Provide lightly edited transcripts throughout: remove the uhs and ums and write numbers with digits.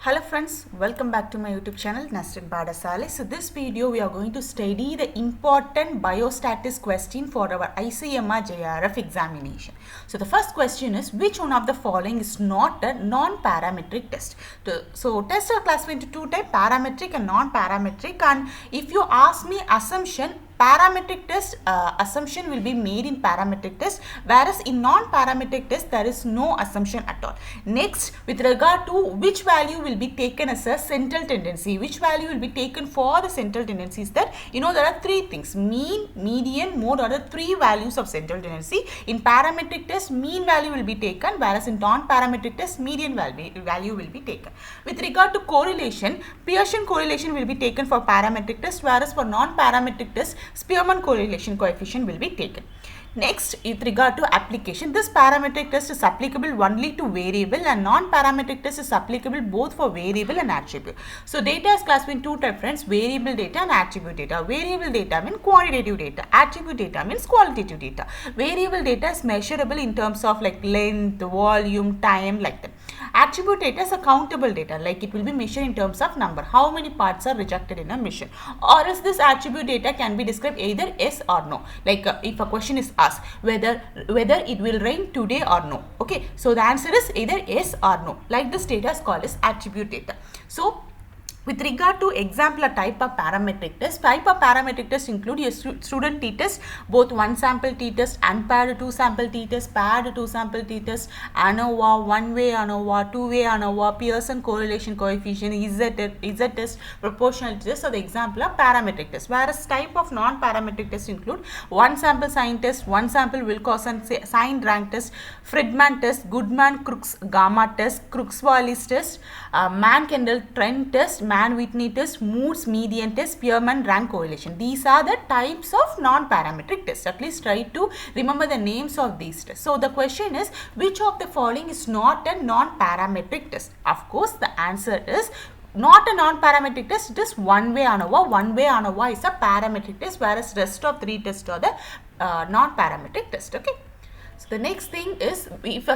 Hello friends, welcome back to my YouTube channel Nested Badasale. So this video we are going to study the important biostatistics question for our ICMR JRF examination. So the first question is, which one of the following is not a non-parametric test? So tests are classified into two types, parametric and non-parametric, and if you ask me assumption, parametric test assumption will be made in parametric test, whereas in non-parametric test there is no assumption at all. Next, with regard to which value will be taken as a central tendency, which value will be taken for the central tendency is that, there are three things: mean, median, mode, are the three values of central tendency. In parametric test, mean value will be taken, whereas in non-parametric test, median value will be taken. With regard to correlation, Pearson correlation will be taken for parametric test, whereas for non-parametric test, Spearman correlation coefficient will be taken. Next, with regard to application, this parametric test is applicable only to variable, and non-parametric test is applicable both for variable and attribute. So data is classified in two types, friends: variable data and attribute data. Variable data means quantitative data, attribute data means qualitative data. Variable data is measurable in terms of like length, volume, time, like that. Attribute data is a countable data, like it will be measured in terms of number, how many parts are rejected in a mission. Or else this attribute data can be described either yes or no, like if a question is asked whether it will rain today or no. Okay, so the answer is either yes or no. Like this data is called as attribute data. So with regard to example or type of parametric test, include a student t-test, both one sample t-test, unpaired two sample t-test, paired two sample t-test, ANOVA, one-way ANOVA, two-way ANOVA, Pearson correlation coefficient, Z-test, proportional test are the example of parametric test. Whereas type of non-parametric test include one sample sign test, one sample Wilcoxon sign rank test, Friedman test, Goodman-Crooks gamma test, Crooks-Wallis test, Mann-Kendall trend test, Mann-Whitney test, Moore's median test, Spearman rank correlation. These are the types of non-parametric tests. At least try to remember the names of these tests. So the question is, which of the following is not a non-parametric test? Of course, the answer is not a non-parametric test. It is one-way ANOVA. One-way ANOVA is a parametric test, whereas rest of three tests are the non-parametric test. Okay. So the next thing is, if a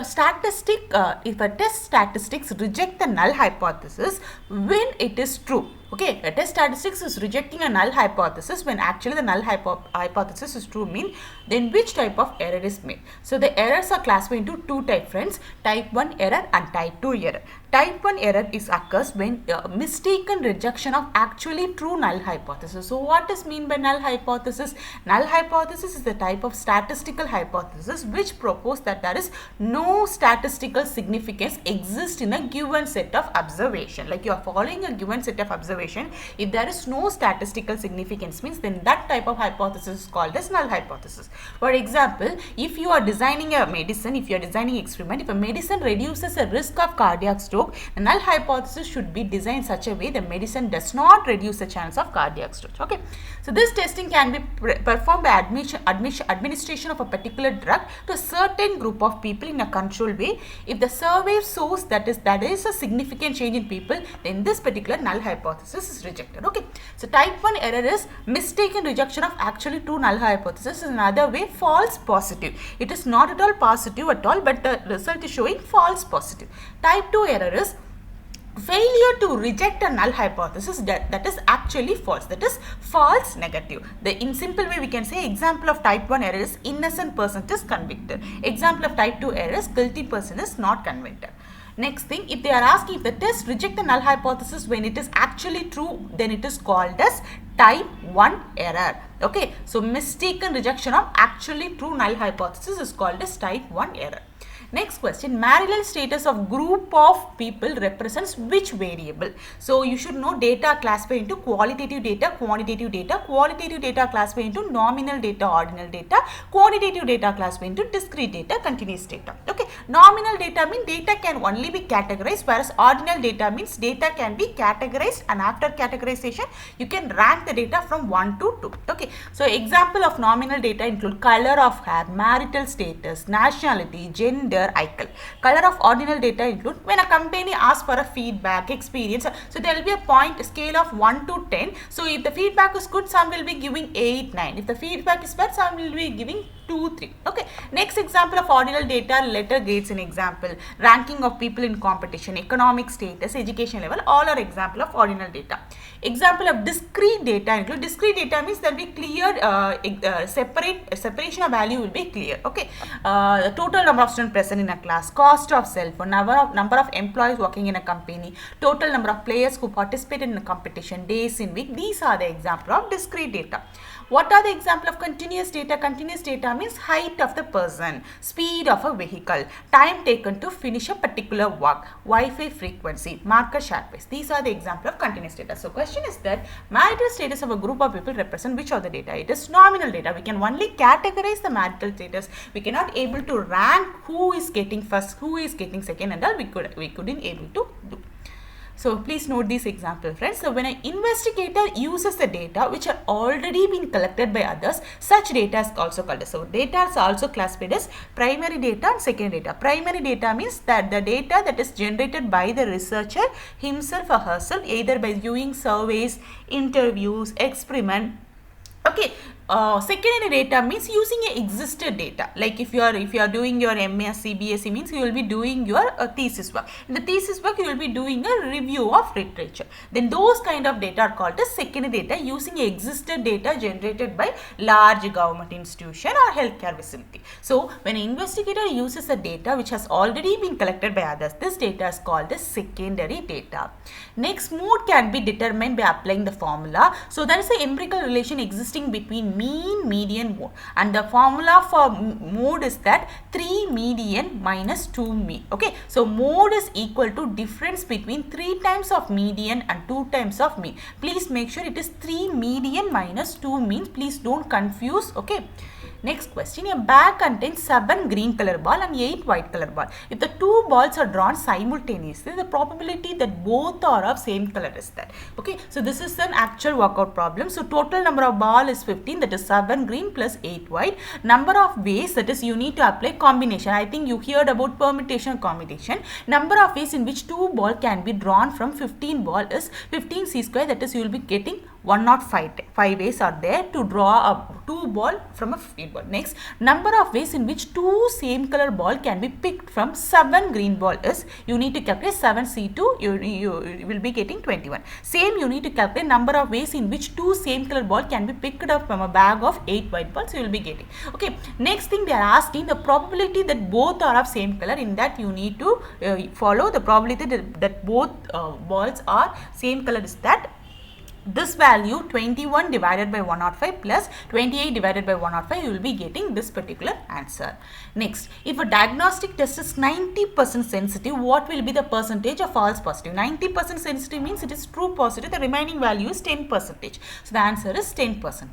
test statistics reject the null hypothesis when it is true. Okay, a test statistics is rejecting a null hypothesis when actually the null hypothesis is true, then which type of error is made? So the errors are classified into two types, friends: type 1 error and type 2 error. Type 1 error occurs when mistaken rejection of actually true null hypothesis. So what is mean by null hypothesis? Null hypothesis is the type of statistical hypothesis which propose that there is no statistical significance exists in a given set of observation. Like you are following a given set of observation. If there is no statistical significance, means then that type of hypothesis is called as null hypothesis. For example, if you are designing a medicine, if you are designing experiment, if a medicine reduces the risk of cardiac stroke, the null hypothesis should be designed in such a way the medicine does not reduce the chance of cardiac stroke. Okay, so this testing can be performed by administration of a particular drug to a certain group of people in a controlled way. If the survey shows that is a significant change in people, then this particular null hypothesis is rejected. Okay, so type 1 error is mistaken rejection of actually true null hypothesis. In another way, false positive. It is not at all positive at all, but the result is showing false positive. Type 2 error is failure to reject a null hypothesis that is actually false, that is false negative. In simple way we can say, example of type 1 error is innocent person is convicted. Example of type 2 error is guilty person is not convicted. Next thing, if they are asking if the test reject the null hypothesis when it is actually true, then it is called as type 1 error. Okay, so mistaken rejection of actually true null hypothesis is called as type 1 error. Next question, marital status of group of people represents which variable? So you should know data classified into qualitative data, quantitative data. Qualitative data classified into nominal data, ordinal data. Quantitative data classified into discrete data, continuous data. Okay, nominal data means data can only be categorized, whereas ordinal data means data can be categorized, and after categorization you can rank the data from 1 to 2. Okay, so example of nominal data include color of hair, marital status, nationality, gender, ICL. Color of ordinal data include when a company asks for a feedback, experience. So there will be a point scale of 1 to 10. So if the feedback is good, some will be giving 8, 9. If the feedback is bad, some will be giving 2, 3. Okay. Next example of ordinal data, letter grades in example, ranking of people in competition, economic status, education level, all are example of ordinal data. Example of discrete data include discrete data means there will be clear separation of value will be clear. Okay. The total number of students present in a class, cost of cell phone, number of employees working in a company, total number of players who participated in a competition, days in week. These are the example of discrete data. What are the example of continuous data? Continuous data means height of the person, speed of a vehicle, time taken to finish a particular work, Wi-Fi frequency, marker share price. These are the example of continuous data. So question is that marital status of a group of people represent which of the data? It is nominal data. We can only categorize the marital status. We cannot able to rank who is getting first, who is getting second, and all we couldn't able to do. So please note this example, friends. So when an investigator uses the data which are already been collected by others, such data is also called as. So data is also classified as primary data and secondary data. Primary data means that the data that is generated by the researcher himself or herself, either by viewing surveys, interviews, experiment. Okay. Secondary data means using a existed data. Like if you are doing your MSc, BSc means you will be doing your thesis work. In the thesis work you will be doing a review of literature. Then those kind of data are called as secondary data, using existed data generated by large government institution or healthcare facility. So when an investigator uses the data which has already been collected by others, this data is called as secondary data. Next, mode can be determined by applying the formula. So there is an empirical relation existing between mean, median, mode, and the formula for mode is that 3 median minus 2 mean. Okay, so mode is equal to difference between 3 times of median and 2 times of mean. Please make sure it is 3 median minus 2 mean. Please don't confuse. Okay. Next question, a bag contains 7 green color ball and 8 white color ball. If the 2 balls are drawn simultaneously, the probability that both are of same color is that. Okay, so this is an actual workout problem. So total number of ball is 15, that is 7 green plus 8 white. Number of ways, that is you need to apply combination. I think you heard about permutation combination. Number of ways in which 2 ball can be drawn from 15 ball is 15 c square, that is you will be getting 105 ways are there to draw a 2 ball from a 15 ball. Next, number of ways in which 2 same color ball can be picked from 7 green ball is, you need to calculate 7 C2, you will be getting 21. Same you need to calculate number of ways in which 2 same color ball can be picked up from a bag of 8 white balls, you will be getting. Okay, next thing they are asking the probability that both are of same color. In that you need to follow the probability that both balls are same color is that this value 21 divided by 105 plus 28 divided by 105, you will be getting this particular answer. Next, if a diagnostic test is 90% sensitive, what will be the percentage of false positive? 90% sensitive means it is true positive, the remaining value is 10%. So the answer is 10%.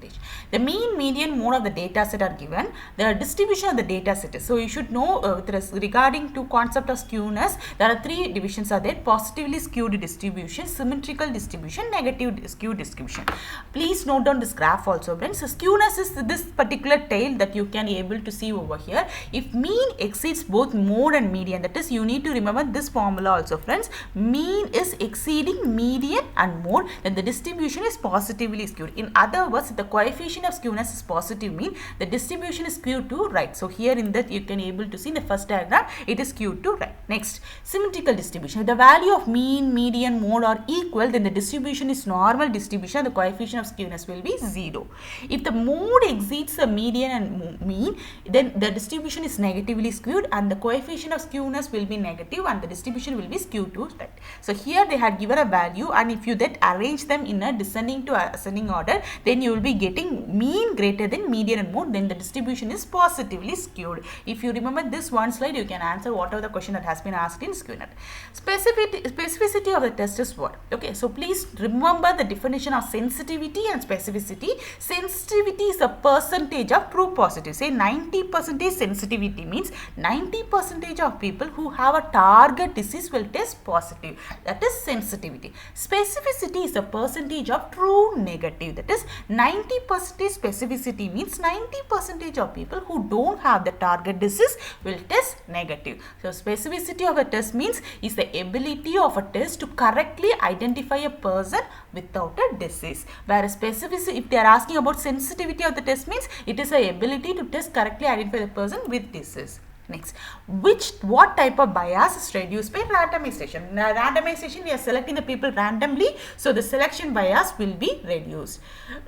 The mean, median, mode of the data set are given. The distribution of the data set is, so you should know regarding to concept of skewness, there are 3 divisions are there: positively skewed distribution, symmetrical distribution, negative skew distribution. Please note down this graph also, friends. So skewness is this particular tail that you can able to see over here. If mean exceeds both mode and median, that is you need to remember this formula also, friends. Mean is exceeding median and mode, then the distribution is positively skewed. In other words, if the coefficient of skewness is positive, mean the distribution is skewed to right. So here in that you can able to see in the first diagram it is skewed to right. Next, symmetrical distribution. If the value of mean, median, mode are equal, then the distribution is normal distribution, the coefficient of skewness will be 0. If the mode exceeds the median and mean, then the distribution is negatively skewed and the coefficient of skewness will be negative and the distribution will be skewed to right. So here they had given a value, and if you that arrange them in a descending to ascending order, then you will be getting mean greater than median and mode, then the distribution is positively skewed. If you remember this one slide, you can answer whatever the question that has been asked in SkewNet. Specificity of the test is what? Okay, so please remember the definition of sensitivity and specificity. Sensitivity is a percentage of true positive. Say 90% sensitivity means 90% of people who have a target disease will test positive. That is sensitivity. Specificity is a percentage of true negative. That is 90% specificity means 90% of people who don't have the target disease will test negative. So specificity of a test means is the ability of a test to correctly identify a person without about a disease. Whereas specificity, if they are asking about sensitivity of the test, means it is a ability to test correctly identify the person with disease. Next, what type of bias is reduced by randomization? Now, randomization, we are selecting the people randomly, so the selection bias will be reduced.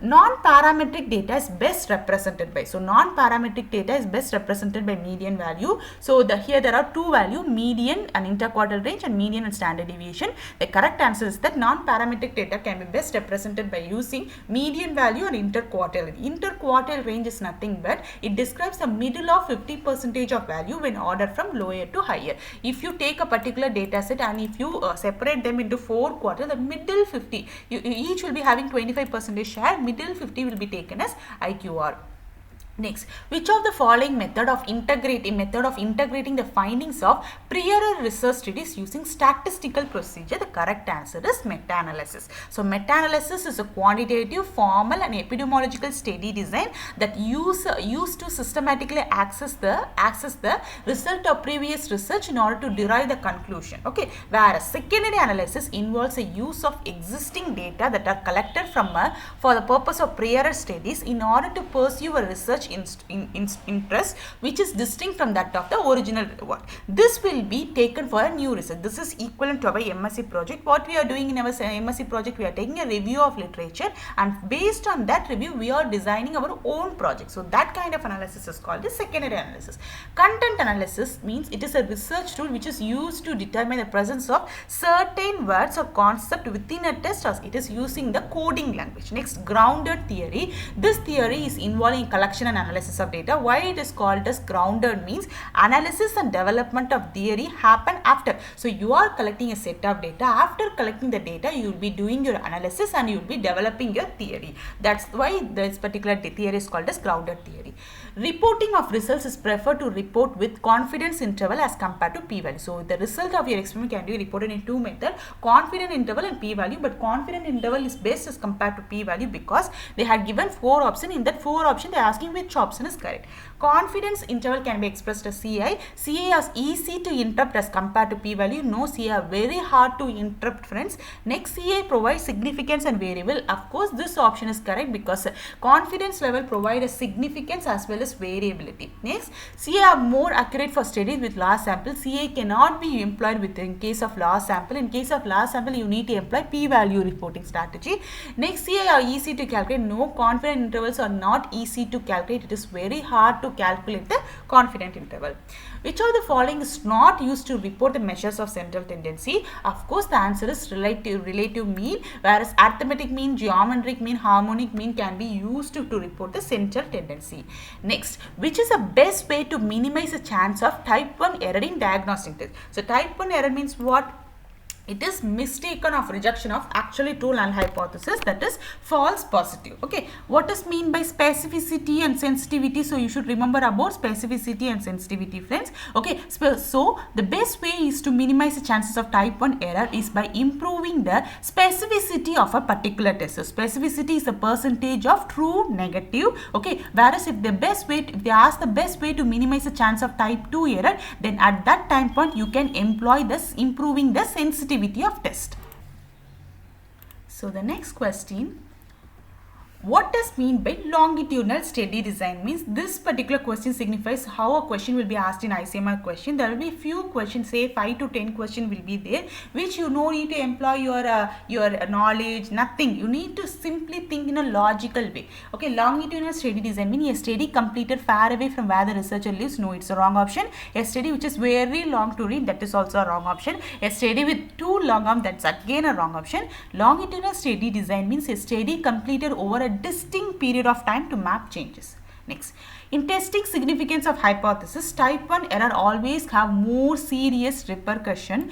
Non-parametric data is best represented by, so non-parametric data is best represented by median value. So here there are two values, median and interquartile range, and median and standard deviation. The correct answer is that non-parametric data can be best represented by using median value and interquartile. Interquartile range is nothing but it describes the middle of 50% of value when ordered from lower to higher. If you take a particular data set and if you separate them into 4 quarters, the middle 50, each will be having 25% share, middle 50 will be taken as IQR. Next, which of the following method of integrating the findings of prior research studies using statistical procedure? The correct answer is meta-analysis. So meta-analysis is a quantitative, formal and epidemiological study design that used to systematically access the result of previous research in order to derive the conclusion. Okay, whereas secondary analysis involves a use of existing data that are collected from for the purpose of prior studies in order to pursue a research interest which is distinct from that of the original work. This will be taken for a new research. This is equivalent to our MSc project. What we are doing in our MSc project, we are taking a review of literature, and based on that review we are designing our own project. So that kind of analysis is called the secondary analysis. Content analysis means it is a research tool which is used to determine the presence of certain words or concept within a test, as it is using the coding language. Next, grounded theory. This theory is involving collection and analysis of data. Why it is called as grounded means analysis and development of theory happen after. So you are collecting a set of data. After collecting the data, you will be doing your analysis and you will be developing your theory. That's why this particular theory is called as grounded theory. Reporting of results is preferred to report with confidence interval as compared to p-value. So the result of your experiment can be reported in two methods, confidence interval and p-value. But confidence interval is best as compared to p-value because they had given 4 options. In that 4 options, they are asking which option is correct. Confidence interval can be expressed as CI. CI is easy to interpret as compared to p-value. No, CI are very hard to interpret, friends. Next, CI provides significance and variable. Of course, this option is correct because confidence level provides a significance as well as variability. Next, CI are more accurate for studies with large sample. CI cannot be employed in case of large sample. In case of large sample, you need to employ p-value reporting strategy. Next, CI are easy to calculate. No, confidence intervals are not easy to calculate. It is very hard to calculate the confidence interval. Which of the following is not used to report the measures of central tendency? Of course, the answer is relative mean, whereas arithmetic mean, geometric mean, harmonic mean can be used to report the central tendency. Next, which is the best way to minimize the chance of type 1 error in diagnostic test? So type 1 error means what? It is mistaken of rejection of actually true null hypothesis, that is false positive. Okay, what does mean by specificity and sensitivity? So you should remember about specificity and sensitivity, friends. Okay, so the best way is to minimize the chances of type 1 error is by improving the specificity of a particular test. So specificity is the percentage of true negative. Okay, whereas if they ask the best way to minimize the chance of type 2 error, then at that time point you can employ this improving the sensitivity of test. So the next question, what does mean by longitudinal study design? Means this particular question signifies how a question will be asked in ICMR question. There will be few questions, say 5 to 10 questions will be there, which you no need to employ your knowledge, nothing. You need to simply think in a logical way. Okay, longitudinal study design means a study completed far away from where the researcher lives. No, it's a wrong option. A study which is very long to read, that is also a wrong option. A study with too long arm, that's again a wrong option. Longitudinal study design means a study completed over a distinct period of time to map changes. Next, in testing significance of hypothesis, type 1 error always have more serious repercussion.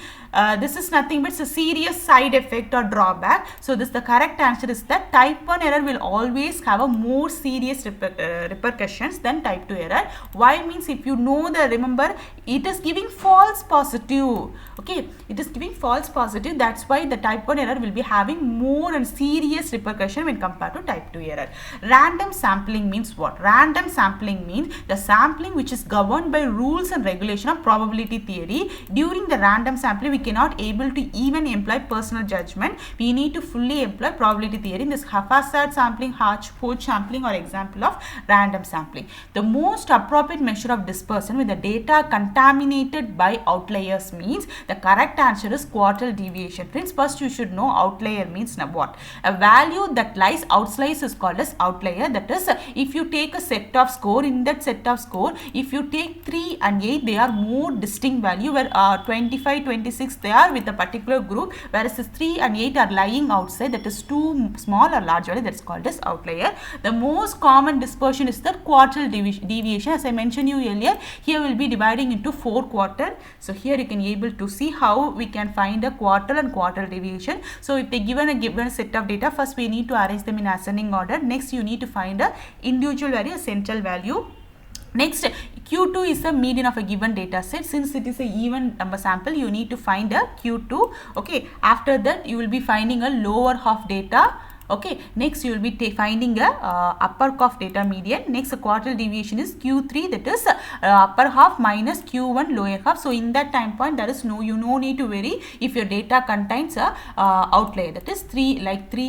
This is nothing but a serious side effect or drawback. So the correct answer is that type 1 error will always have a more serious repercussions than type 2 error. Why? Means if you know remember, it is giving false positive. Okay, it is giving false positive. That's why the type 1 error will be having more and serious repercussion when compared to type 2 error. Random sampling means what? Random sampling sampling means the sampling which is governed by rules and regulation of probability theory. During the random sampling, we cannot able to even employ personal judgment. We need to fully employ probability theory. In this haphazard sampling, hodgepodge sampling or example of random sampling. The most appropriate measure of dispersion with the data contaminated by outliers means the correct answer is quartile deviation. Friends, first you should know outlier means what. A value that lies outside is called as outlier. That is, if you take a set of score, in that set of score, if you take 3 and 8, they are more distinct value, where 25, 26 they are with a particular group, whereas 3 and 8 are lying outside, that is too small or large value, that's called as outlier. The most common dispersion is the quartile deviation. As I mentioned you earlier, here we will be dividing into 4 quartile. So here you can able to see how we can find a quartile and quartile deviation. So if they given a set of data, first we need to arrange them in ascending order. Next you need to find a individual value, a central value. Next, Q2 is a median of a given data set. Since it is a even number sample, you need to find a Q2. Okay, after that you will be finding a lower half data. Okay, next you will be finding a upper half data median. Next, a quartile deviation is Q3, that is upper half minus Q1 lower half. So in that time point, there is no need to worry if your data contains a outlier, that is 3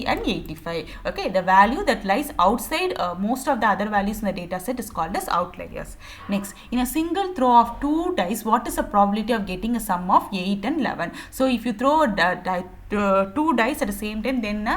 and 85. Okay, the value that lies outside most of the other values in the data set is called as outliers. Next, in a single throw of 2 dice, what is the probability of getting a sum of 8 and 11? So if you throw a 2 dice at the same time, then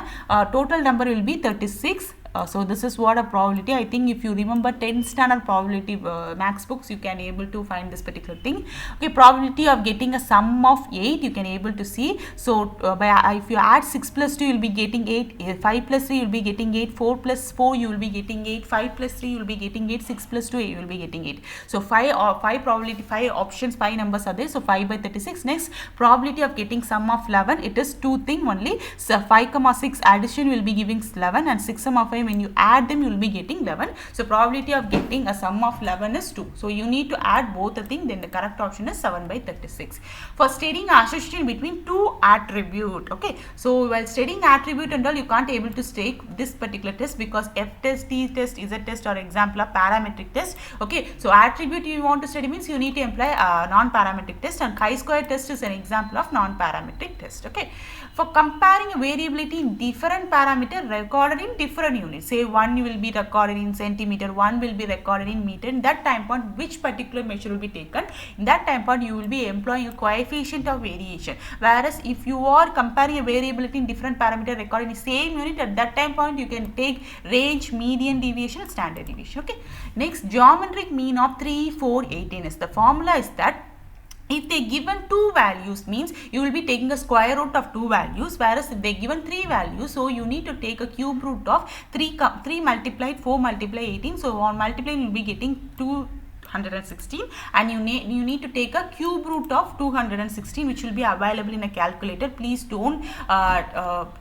total number will be 36. So this is what a probability. I think if you remember 10th standard probability max books, you can able to find this particular thing. Okay, probability of getting a sum of 8 you can able to see. So if you add 6 plus 2 you will be getting 8, 5 plus 3 you will be getting 8, 4 plus 4 you will be getting 8, 5 plus 3 you will be getting 8, 6 plus 2 you will be getting 8. So 5 probability, 5 options, 5 numbers are there. So 5 by 36. Next, probability of getting sum of 11, it is 2 thing only. So 5, 6 addition will be giving 11, and 6, 5 when you add them you will be getting 11. So probability of getting a sum of 11 is 2. So you need to add both the thing, then the correct option is 7 by 36. For studying association between two attribute. Okay, so while studying attribute and all, you can't able to take this particular test because F test, T test, Z test or example of parametric test. Okay, so attribute you want to study means you need to employ a non-parametric test, and chi-square test is an example of non-parametric test. Okay, for comparing a variability in different parameter recorded in different units, say one will be recorded in centimeter, one will be recorded in meter. In that time point, which particular measure will be taken? In that time point, you will be employing a coefficient of variation. Whereas if you are comparing a variability in different parameter recorded in the same unit, at that time point you can take range, median deviation, and standard deviation. Okay. Next, geometric mean of 3, 4, 18 is the formula is that if they given 2 values means you will be taking a square root of 2 values, whereas if they given 3 values, so you need to take a cube root of 3 multiplied 4 multiplied 18. So on multiplying you will be getting 216, and you need to take a cube root of 216, which will be available in a calculator. Please don't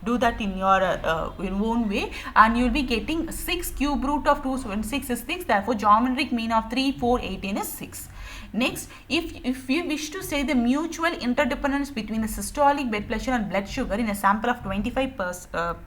do that in your own way, and you will be getting 6 cube root of 216 is 6. Therefore geometric mean of 3, 4, 18 is 6. Next, if you wish to say the mutual interdependence between the systolic blood pressure and blood sugar in a sample of 25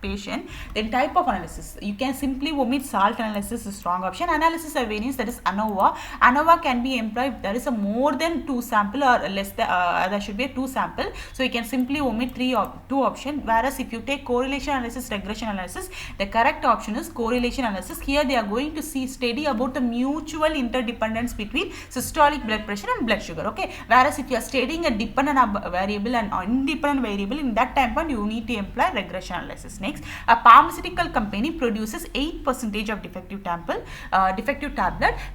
patient, then type of analysis, you can simply omit salt analysis is strong option. Analysis of variance, that is ANOVA. ANOVA can be employed if there is a more than 2 sample or less than there should be a 2 sample. So you can simply omit 2 option. Whereas if you take correlation analysis, regression analysis, the correct option is correlation analysis. Here they are going to study about the mutual interdependence between systolic blood pressure and blood sugar. Okay, whereas if you are studying a dependent variable and independent variable, in that time point you need to employ regression analysis. Next, a pharmaceutical company produces 8% of defective tablet.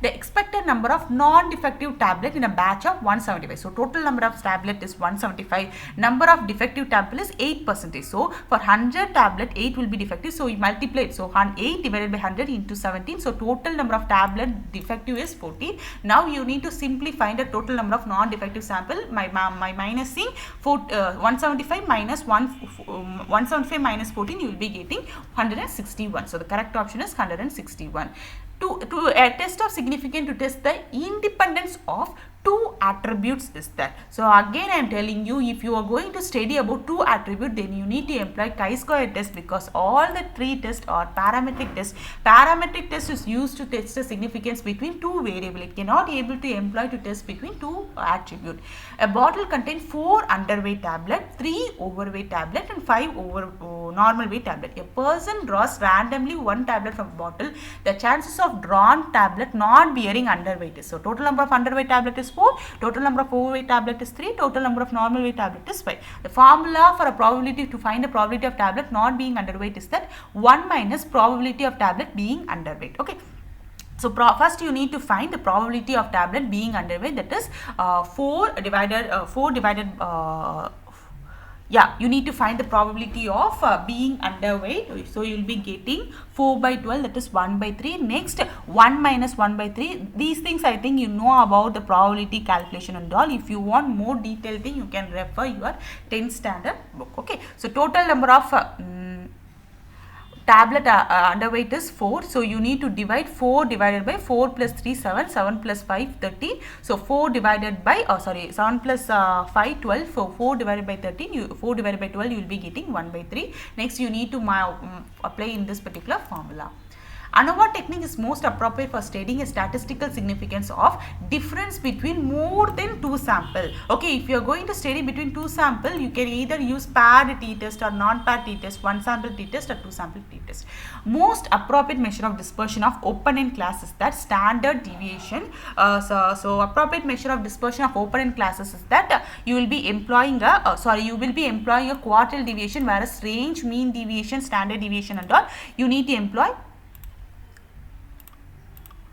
The expected number of non-defective tablet in a batch of 175. So total number of tablet is 175. Number of defective tablet is 8%. So for 100 tablet, 8 will be defective. So you multiply it. So 8 divided by 100 into 17. So total number of tablet defective is 14. Now you need to simply find the total number of non-defective sample. My minusing 175 minus 175 minus 14, you will be getting 161. So the correct option is 161. To a test of significance, to test the independence of two attributes is that. So again I am telling you, if you are going to study about two attributes, then you need to employ chi-square test, because all the three tests are parametric tests. Parametric test is used to test the significance between two variables. It cannot able to employ to test between two attributes. A bottle contains 4 underweight tablet, 3 overweight tablet and 5 normal weight tablet. A person draws randomly one tablet from a bottle. The chances of drawn tablet not bearing underweight is, so total number of underweight tablet is 4, total number of overweight tablet is 3, total number of normal weight tablet is 5. The formula for a probability to find the probability of tablet not being underweight is that 1 minus probability of tablet being underweight. Okay. So first you need to find the probability of tablet being underweight, that is 4 divided you need to find the probability of being underweight. So you will be getting 4 by 12, that is 1 by 3. Next 1 minus 1 by 3. These things I think you know about the probability calculation and all. If you want more detailed thing, you can refer your 10th standard book. Okay. So total number of tablet underweight is 4. So you need to divide 4 divided by 4 plus 3 7, 7 plus 5 13. So 4 divided by 7 plus 5 12. So 4 divided by 13, 4 divided by 12 you will be getting 1 by 3. Next you need to apply in this particular formula. ANOVA technique is most appropriate for studying a statistical significance of difference between more than two samples. Okay, if you are going to study between two samples, you can either use paired t-test or non-paired t-test, one sample t-test or two sample t-test. Most appropriate measure of dispersion of open-end class is that standard deviation. So appropriate measure of dispersion of open-end classes is that you will be employing a quartile deviation, whereas range, mean deviation, standard deviation and all you need to employ.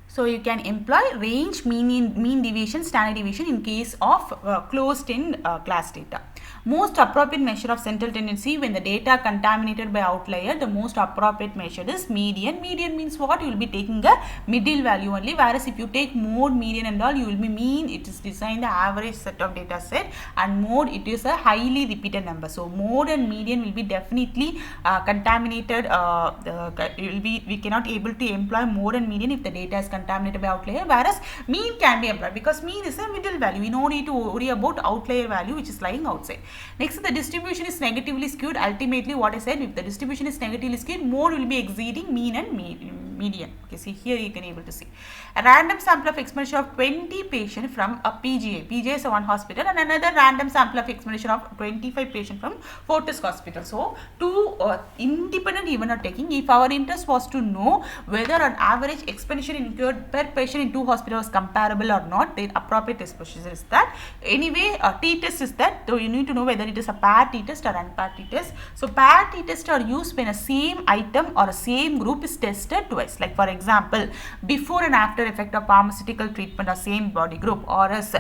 So you can employ range, mean deviation, standard deviation in case of closed-end class data. Most appropriate measure of central tendency when the data contaminated by outlier, the most appropriate measure is median. Median means what? You will be taking a middle value only, whereas if you take mode, median and all, you will be mean. It is designed the average set of data set, and mode it is a highly repeated number. So mode and median will be definitely contaminated. We cannot able to employ mode and median if the data is contaminated by outlier, whereas mean can be employed because mean is a middle value. We no need to worry about outlier value which is lying outside. Next, the distribution is negatively skewed. Ultimately, what I said, if the distribution is negatively skewed, mode will be exceeding mean and median. Okay, see here you can able to see a random sample of examination of 20 patients from a PGA. PGA is one hospital, and another random sample of examination of 25 patients from Fortis Hospital. So, two independent events are taking. If our interest was to know whether an average expenditure incurred per patient in two hospitals was comparable or not, then appropriate test procedure is that. Anyway, t-test is that. So, you need to know whether it is a paired t-test or unpaired t-test. So, paired t-test are used when a same item or a same group is tested twice. Like for example, before and after effect of pharmaceutical treatment or same body group, or as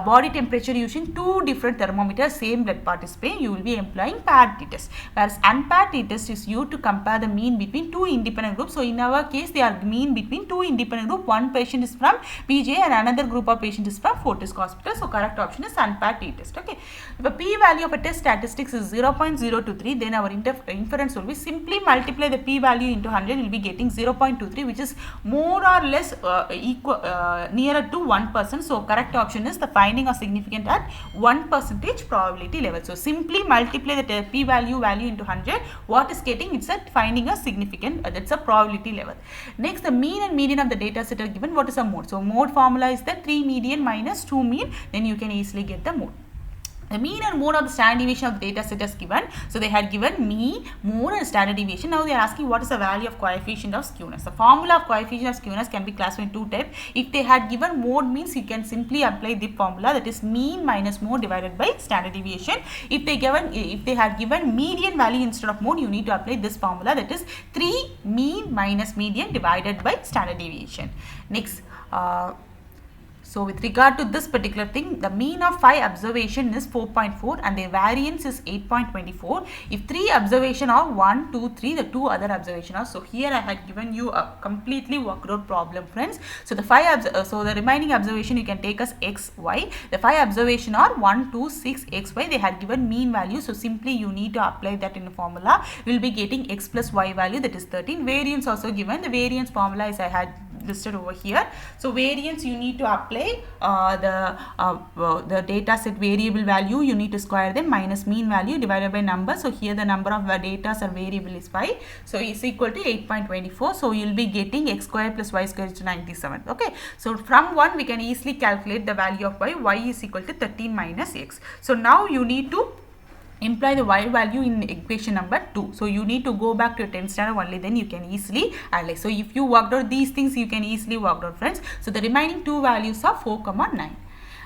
body temperature using two different thermometers, same blood participant, you will be employing paired t-test. Whereas unpaired t-test is used to compare the mean between two independent groups. So, in our case, they are mean between two independent groups. One patient is from PGA and another group of patients is from Fortis Hospital. So, correct option is unpaired t-test. Okay. If a p-value of a test statistics is 0.023, then our inference will be simply multiply the p-value into 100, will be getting 0.23, which is more or less nearer to 1%. So, correct option is the finding of significant at 1% probability level. So, simply multiply the p-value into 100. What is getting? It's a finding a significant, that's a probability level. Next, the mean and median of the data set are given. What is a mode? So, mode formula is the 3 median minus 2 mean. Then you can easily get the mode. The mean and mode of the standard deviation of the data set is given. So, they had given mean, mode and standard deviation. Now, they are asking what is the value of coefficient of skewness. The formula of coefficient of skewness can be classified in two types. If they had given mode means, you can simply apply the formula, that is mean minus mode divided by standard deviation. If they had given median value instead of mode, you need to apply this formula, that is 3 mean minus median divided by standard deviation. Next, so, with regard to this particular thing, the mean of 5 observation is 4.4 and the variance is 8.24. If 3 observation are 1, 2, 3, the 2 other observation are. So, here I had given you a completely worked out problem, friends. So, the remaining observation you can take as x, y. The 5 observation are 1, 2, 6, x, y. They had given mean value. So, simply you need to apply that in the formula. We will be getting x plus y value, that is 13. Variance also given. The variance formula is I had listed over here. So variance, you need to apply the data set variable value, you need to square them, minus mean value divided by number. So here the number of data or variable is 5, so is equal to 8.24. so you'll be getting x square plus y square is to 97. Okay, so from 1 we can easily calculate the value of y is equal to 13 minus x. So now you need to imply the y value in equation number 2. So you need to go back to 10th standard only, then you can easily analyze. So if you worked out these things, you can easily work out, friends. So the remaining two values are 4, 9.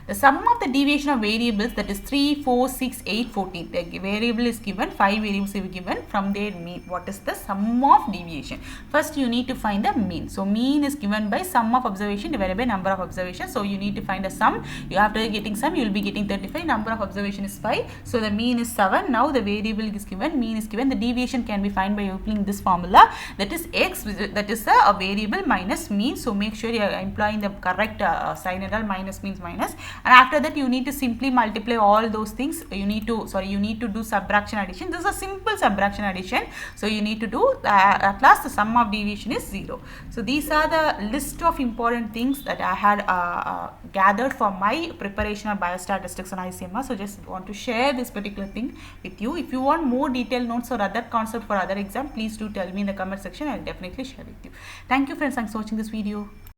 The sum of the deviation of variables, that is 3, 4, 6, 8, 14. The variable is given, 5 variables are given, from their mean. What is the sum of deviation? First you need to find the mean. So mean is given by sum of observation divided by number of observations. So you need to find a sum. After getting sum, you will be getting 35. Number of observation is 5. So the mean is 7. Now the variable is given, mean is given. The deviation can be found by applying this formula. That is x, that is a variable minus mean. So make sure you are employing the correct sign and all. Minus means minus. And after that you need to simply multiply all those things. You need to do subtraction addition. This is a simple subtraction addition. So you need to do at last the sum of deviation is 0. So these are the list of important things that I had gathered for my preparation of biostatistics and ICMR. So just want to share this particular thing with you. If you want more detailed notes or other concept for other exam, please do tell me in the comment section. I will definitely share with you. Thank you, friends. Thanks for watching this video.